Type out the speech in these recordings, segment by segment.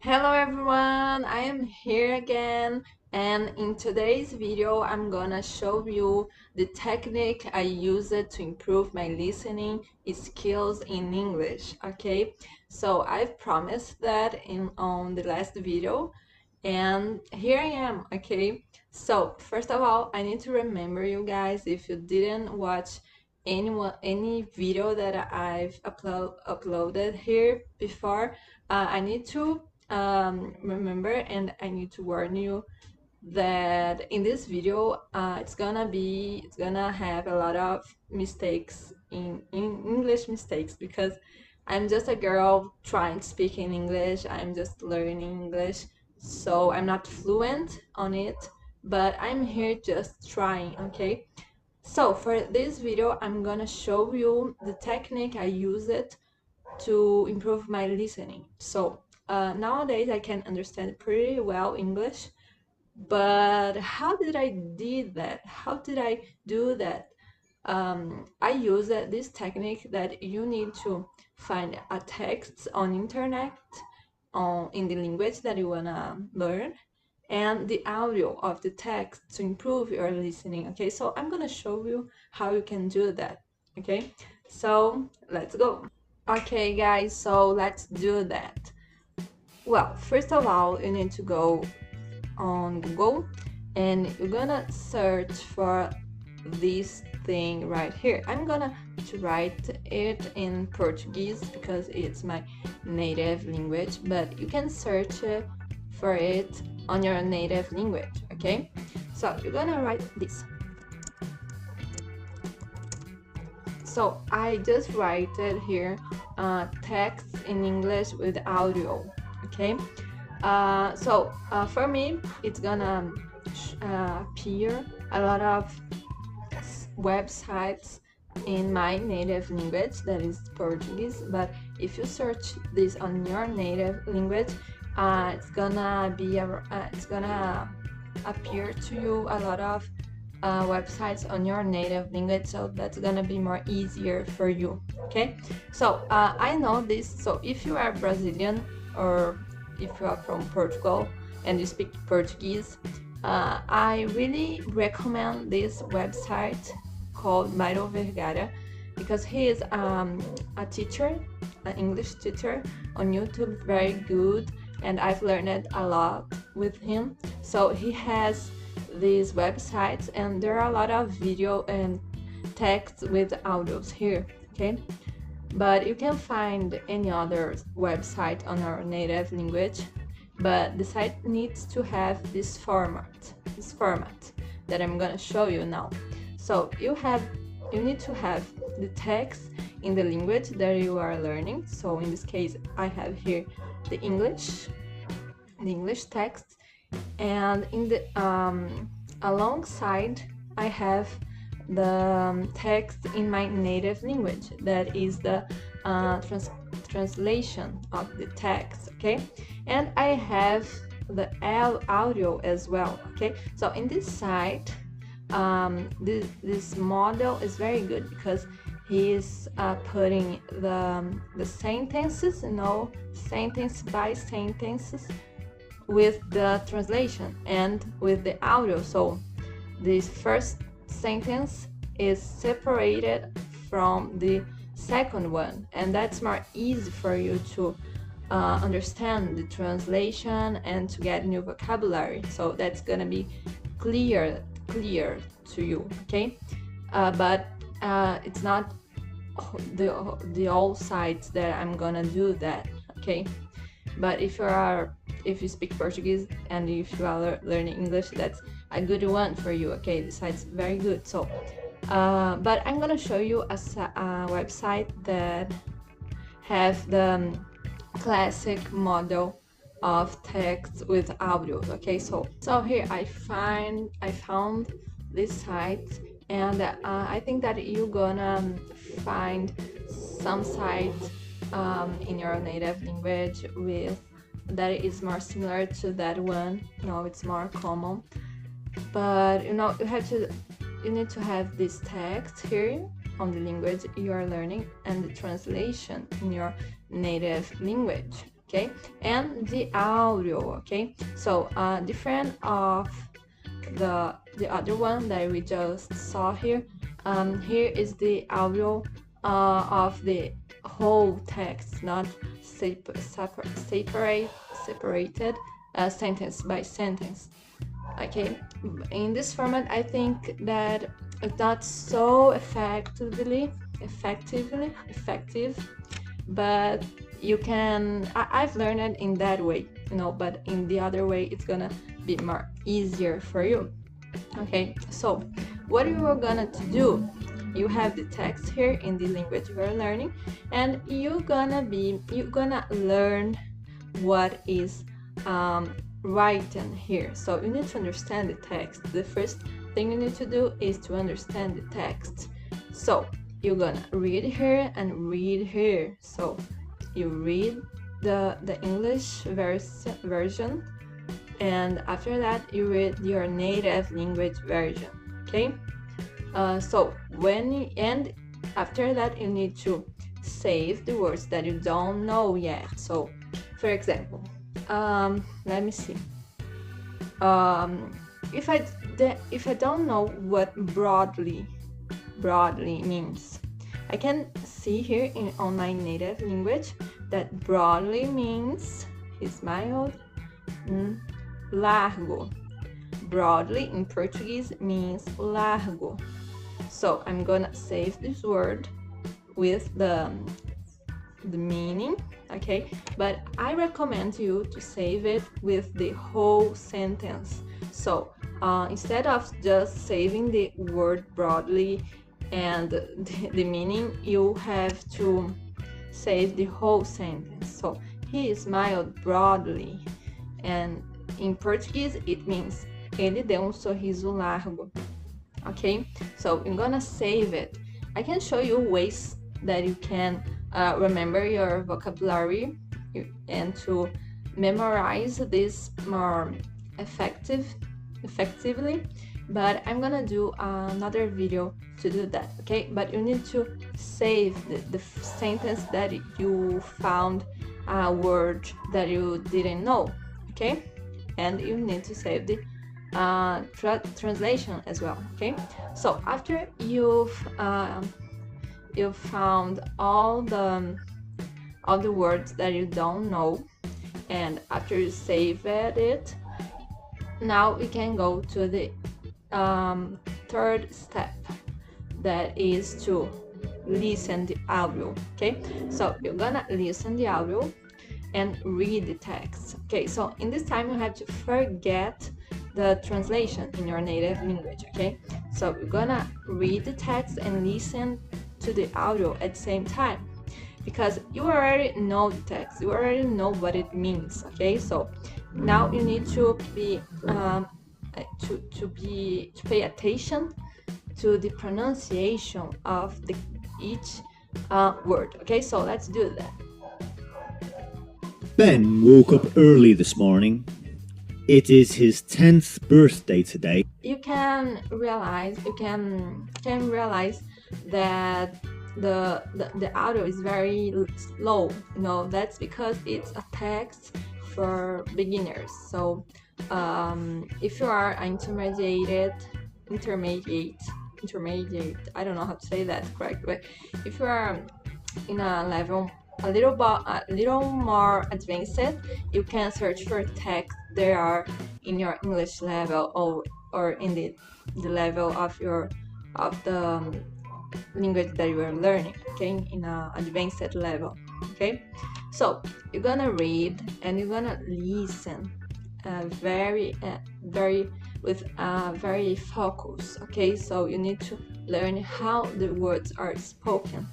Hello everyone, I am here again, and in today's video I'm gonna show you the technique I use it to improve my listening skills in English. Okay, so I've promised that in on the last video, and here I am. Okay, so first of all, I need to remember you guys, if you didn't watch any video that I've uploaded here before, I need to remember, and I need to warn you that in this video it's gonna have a lot of mistakes in English mistakes, because I'm just a girl trying to speak in English. I'm just learning English, so I'm not fluent on it, but I'm here just trying. Okay, so for this video I'm gonna show you the technique I use it to improve my listening. So nowadays I can understand pretty well English, but how did I did that? How did I do that? I use this technique that you need to find a text on internet in the language that you wanna learn, and the audio of the text to improve your listening. Okay, so I'm gonna show you how you can do that. Okay, so let's go. Okay guys, so let's do that. Well, first of all, you need to go on Google and you're gonna search for this thing right here. I'm gonna write it in Portuguese because it's my native language, but you can search for it on your native language. Okay, so you're gonna write this. So I just write it here, text in English with audio. Okay, for me it's gonna appear a lot of websites in my native language, that is Portuguese. But if you search this on your native language, it's gonna appear to you a lot of websites on your native language, so that's gonna be more easier for you. Okay, so I know this. So if you are Brazilian, or if you are from Portugal and you speak Portuguese, I really recommend this website called Mauro Vergara, because he is a teacher, an English teacher on YouTube, very good, and I've learned a lot with him. So he has these websites, and there are a lot of video and text with audios here. Okay, but you can find any other website on our native language, but the site needs to have this format that I'm gonna show you now. So you need to have the text in the language that you are learning. So in this case I have here the English text, and in the alongside I have the text in my native language, that is the translation of the text. Okay, and I have the audio as well. Okay, so in this site, this model is very good, because he is putting the sentences, sentence by sentences, with the translation and with the audio. So this first sentence is separated from the second one, and that's more easy for you to understand the translation and to get new vocabulary. So that's gonna be clear to you. Okay, but it's not the all sites that I'm gonna do that. Okay, but if you speak Portuguese and if you are learning English, that's a good one for you. Okay, the site's very good. So but I'm gonna show you a website that have the classic model of text with audio. Okay, so here I found this site, and I think that you're gonna find some sites in your native language with that is more similar to that one. It's more common, but you need to have this text here on the language you are learning, and the translation in your native language. okay, and the audio, okay. So different of the other one that we just saw here, here is the audio of the whole text, not separated sentence by sentence. Okay, in this format I think that it's not so effective, but you can, I've learned it in that way, you know, but in the other way it's gonna be more easier for you. Okay, so what you are gonna to do, you have the text here in the language you are learning, and you're gonna learn what is written here. So you need to understand the text. The first thing you need to do is to understand the text. So you're gonna read here and read here. So you read the English version, and after that you read your native language version. Okay, so and after that you need to save the words that you don't know yet. So for example, let me see, if I don't know what broadly means, I can see here on my native language that broadly means smiled, largo. Broadly in Portuguese means largo. So I'm gonna save this word with the meaning, okay, but I recommend you to save it with the whole sentence. So instead of just saving the word broadly and the meaning, you have to save the whole sentence. So he smiled broadly, and in Portuguese it means ele deu sorriso largo. Okay, so I'm gonna save it. I can show you ways that you can remember your vocabulary and to memorize this more effectively, but I'm gonna do another video to do that. Okay, but you need to save the sentence that you found a word that you didn't know. Okay, and you need to save the translation as well. Okay, so after you've found all the words that you don't know, and after you save it, now we can go to the third step, that is to listen the audio. Okay, so you're gonna listen the audio and read the text. Okay, so in this time you have to forget the translation in your native language. Okay, so you're gonna read the text and listen to the audio at the same time, because you already know the text, you already know what it means. Okay, so now you need to be to pay attention to the pronunciation of each word. Okay, so let's do that. Ben woke up early this morning. It is his 10th birthday today. You can realize that the audio is very slow. You know, that's because it's a text for beginners. So if you are intermediate, I don't know how to say that correctly, but if you are in a level a little more advanced, you can search for text that are in your English level or in the level of the language that you are learning. Okay, in an advanced level. Okay, so you're gonna read and you're gonna listen very focused. Okay, so you need to learn how the words are spoken.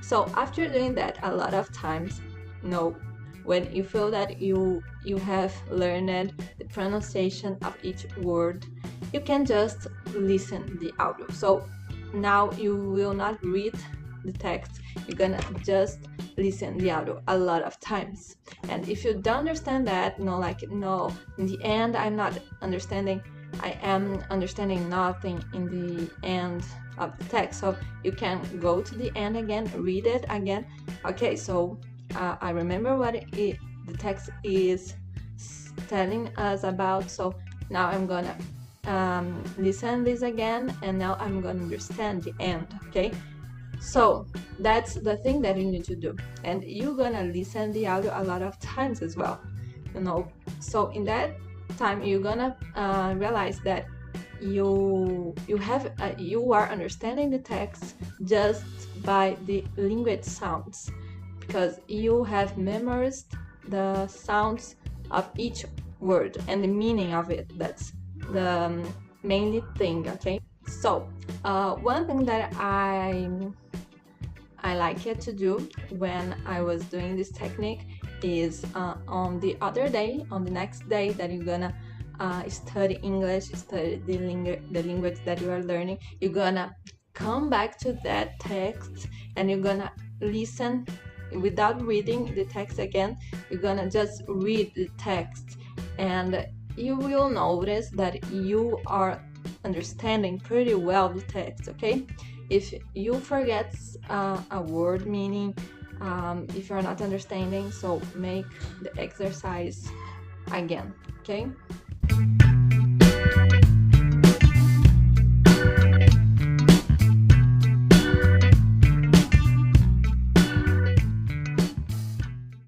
So after doing that a lot of times, you know, when you feel that you have learned the pronunciation of each word, you can just listen the audio. So now you will not read the text, you're gonna just listen the audio a lot of times. And if you don't understand that, in the end I am understanding nothing in the end of the text, so you can go to the end again, read it again. Okay, so I remember what the text is telling us about. So now I'm gonna listen this again, and now I'm gonna understand the end. Okay, so that's the thing that you need to do, and you're gonna listen the audio a lot of times as well, you know. So in that time you're gonna realize that you are understanding the text just by the language sounds, because you have memorized the sounds of each word and the meaning of it. That's the mainly thing. Okay, so one thing that I like it to do when I was doing this technique is on the other day, on the next day that you're gonna study English, study the language that you are learning, you're gonna come back to that text and you're gonna listen without reading the text again. You're gonna just read the text, and you will notice that you are understanding pretty well the text. Okay, if you forget a word meaning, if you're not understanding, so make the exercise again. Okay,